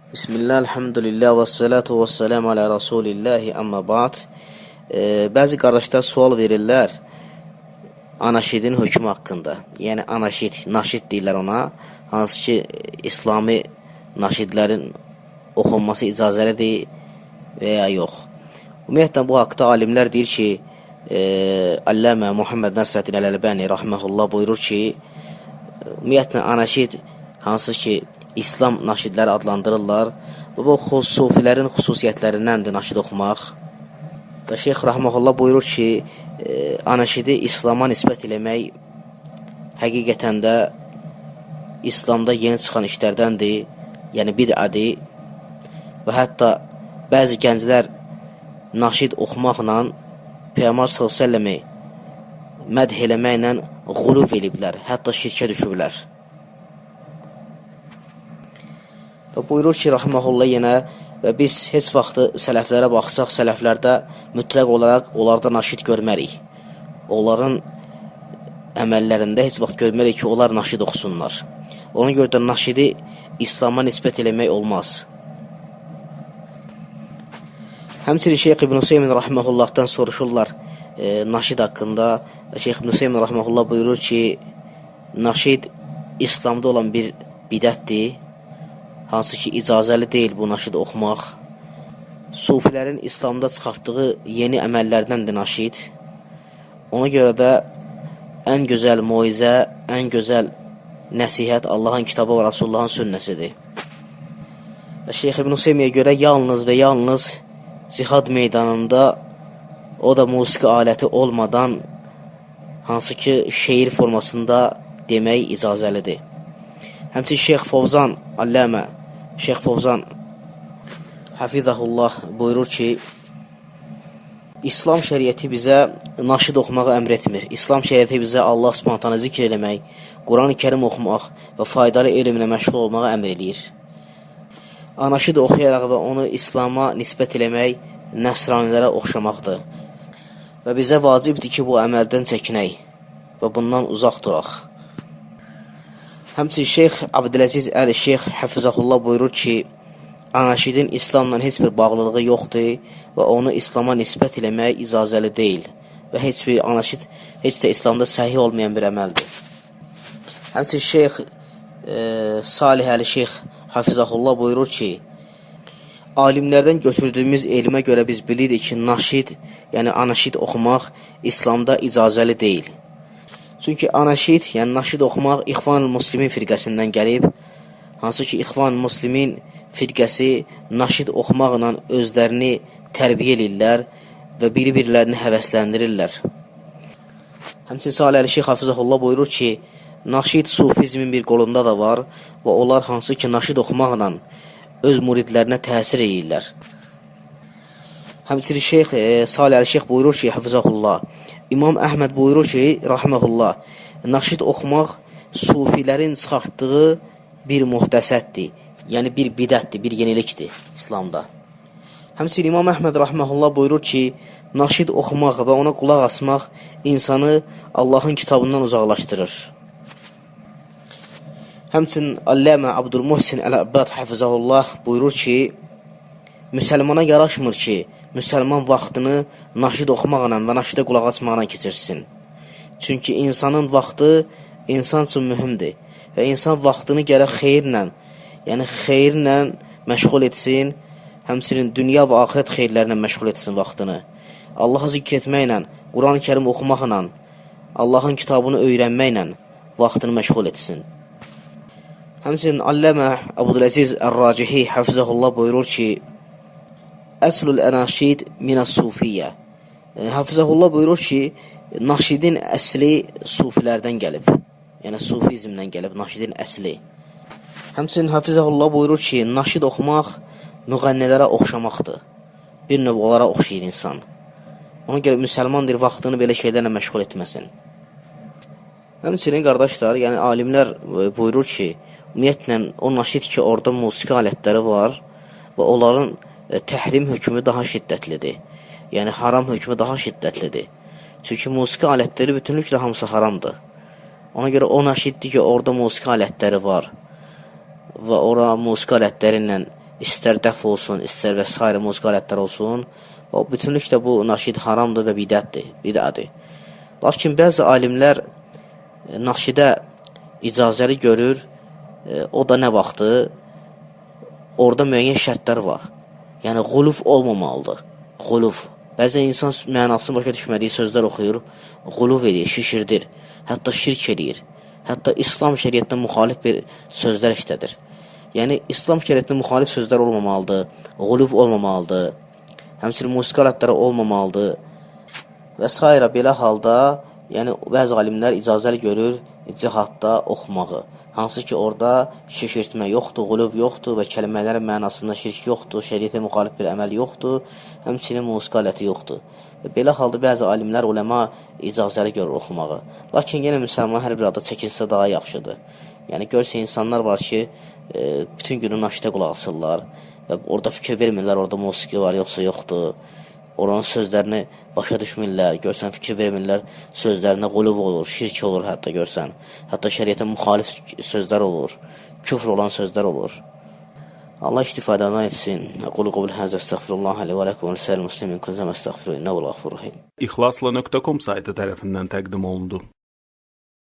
Bismillah, elhamdülillah və salatu və salamu alə rasulillahi, amma ba'd. Bəzi qardaşlar sual verirlər anaşidin hökmü haqqında. Yəni anaşid, naşid deyirlər ona, hansı ki İslami naşidlərin oxunması icazəlidir və ya yox. Ümumiyyətlə bu haqda alimlər deyir ki, Allamə Muhammed Nəsrəddin Əl-Əlbani rahmehullah buyurur ki, ümumiyyətlə anaşid hansı ki İslam naşidləri adlandırırlar. Bu sufilərin xüsusiyyətlərindəndir naşid oxumaq. Və Şeyx rahmehullah buyurur ki, anaşidi İslama nisbət eləmək həqiqətən də İslamda yeni çıxan işlərdəndir, yəni bid'adır. Və hətta bəzi gənclər naşid oxumaqla Peyğəmbər s.ə.v mədh eləməkləğuluv eliblər, hətta şirkə düşüblər. Və buyurur ki, rahmehullah yenə, və biz heç vaxtı sələflərə baxsaq, sələflərdə mütləq olaraq onlarda naşid görmərik. Onların əməllərində heç vaxt görmərik ki, onlar naşid oxusunlar. Ona görə də naşidi İslama nisbət eləmək olmaz. Həmçinin Şeyx İbn Hüseymin rahmehullahdan soruşurlar naşid haqqında. Şeyx İbn Hüseymin rahmehullah buyurur ki, naşid İslamda olan bir bidətdir, hansı ki icazəli deyil bu naşid oxumaq. Sufilərin İslamda çıxartdığı yeni əməllərdəndir naşid. Ona görə də ən gözəl moizə, ən gözəl nəsihət Allahın kitabı və Rasulullahın sünnəsidir. Və Şeyx İbn Hüseymiyə görə yalnız və yalnız cihad meydanında, o da musiqi aləti olmadan, hansı ki şeir formasında demək icazəlidir. Həmçinin Şeyx Fovzan, Allamə Şeyx Fovzan Hafizahullah buyurur ki, İslam şəriəti bizə naşid oxumağı əmr etmir. İslam şəriəti bizə Allah Subhanahu zikr eləmək, Quran-ı Kərim oxumaq və faydalı elmlə məşğul olmağa əmr eləyir. Anaşid oxuyaraq və onu İslama nisbət eləmək nəsranilərə oxşamaqdır. Və bizə vacibdir ki, bu əməldən çəkinək və bundan uzaq duraq. Həmçinin Şeyx Abdüləziz Əl-Şeyx Hafizahullah buyurur ki, anaşidin İslamla heç bir bağlılığı yoxdur və onu İslama nisbət eləmək icazəli deyil və heç bir anaşid heç də İslamda səhih olmayan bir əməldir. Həmçinin Şeyx Salih Əl-Şeyx Hafizahullah buyurur ki, alimlərdən götürdüyümüz elmə görə biz bilirik ki, naşid, yəni anaşid oxumaq İslamda icazəli deyil. Çünki anaşid, yəni naşid oxumaq İxvan-ül Müslimin firqəsindən gəlib, hansı ki İxvan-ül Müslimin firqəsi naşid oxumaqla özlərini tərbiyə edirlər və biri-birilərini həvəsləndirirlər. Həmçinin Salih Əl-Şeyx Hafizahullah buyurur ki, naşid sufizmin bir qolunda da var və onlar hansı ki naşid oxumaqla öz muridlərinə təsir edirlər. Həmçinin Şeyx Salih Əl-Şeyx buyurur ki, Hafizahullah, İmam Əhməd buyurur ki, rahmehullah, naşid oxumaq sufilərin çıxartdığı bir muhdəsətdir, yəni bir bidətdir, bir yenilikdir İslamda. Həmçinin İmam Əhməd rahmehullah buyurur ki, naşid oxumaq və ona qulaq asmaq insanı Allahın kitabından uzaqlaşdırır. Həmçinin Allamə Abdülmuhsin Əl-Abbad Hafizahullah buyurur ki, müsəlmana yaraşmır ki, müsəlman vaxtını naşid oxumaqla və naşidə qulaq asmaqla keçirsin. Çünki insanın vaxtı insan üçün mühümdür və insan vaxtını gərək xeyirlə, yəni xeyirlə məşğul etsin, həmçinin dünya və axirət xeyirlərlə məşğul etsin vaxtını. Allahı zikr etməklə, Quran-ı Kərim oxumaqla, Allahın kitabını öyrənməklə vaxtını məşğul etsin. Həmçinin Allamə Abdüləziz Ər-Racihi Hafizahullah buyurur ki, Əslül anaşid minəs-sufiyyə. Hafizahullah buyurur ki, naşidin əsli sufilərdən gəlib. Yəni sufizmdən gəlib, naşidin əsli. Həmçinin Hafizahullah buyurur ki, naşid oxumaq müğənnilərə oxşamaqdır. Bir növ onlara oxşayır insan. Ona görə müsəlmandır vaxtını belə şeylərlə məşğul etməsin. Həmçinin qardaşlar, yəni alimlər buyurur ki, ümumiyyətlə o naşid ki, orada musiqi alətləri var və onların təhrim hökmü daha şiddətlidir. Yəni haram hökmü daha şiddətlidir. Çünki musiqi alətləri bütünlüklə hamısı haramdır. Ona görə o naşiddir ki, orada musiqi alətləri var və ora musiqi alətləri ilə istər dəf olsun, istər və s. musiqi alətlər olsun, o bütünlüklə bu naşid haramdır və bid'adır. Lakin bəzi alimlər naşidə icazəli görür, o da nə vaxtı? Orada müəyyən şərtlər var. Yəni, quluf olmamalıdır. Quluf. Bəzən insan mənasını başa düşmədiyi sözlər oxuyur, quluf edir, şişirdir, hətta şirk edir, hətta İslam şəriyyətinə müxalif bir sözlər işlədir. Yəni, İslam şəriyyətinə müxalif sözlər olmamalıdır, quluf olmamalıdır, həmçinin musiqi alətləri olmamalıdır və s. Belə halda, yəni, bəzi alimlər icazəli görür cihadda oxumağı. Hansı ki, orada şişirtmə yoxdur, qulub yoxdur və kəlmələrin mənasında şirk yoxdur, şəriyyətə müxalif bir əməl yoxdur, həmçinin musiqi aləti yoxdur. Və belə halda bəzi alimlər, uləma icazəli görür oxumağı. Lakin yenə müsəlman hər bir ada çəkilsə daha yaxşıdır. Yəni, görsə insanlar var ki, bütün günü naşidə qulaq asırlar və orada fikir vermirlər, orada musiqi var, yoxsa yoxdur. Oranın sözlərini başa düşmürlər, görsən fikir vermirlər, sözlərinə qulub olur, şirk olur hətta görsən. Hətta şəriyyətə müxalif sözlər olur, küfr olan sözlər olur. Allah istifadədən etsin. Aqulu qavl həzə estəğfirullah alə və ləkum və səl muslimin kuzəm estəğfiru innəvəlğafurrahim. İxlasla.com saytı tərəfindən təqdim olundu.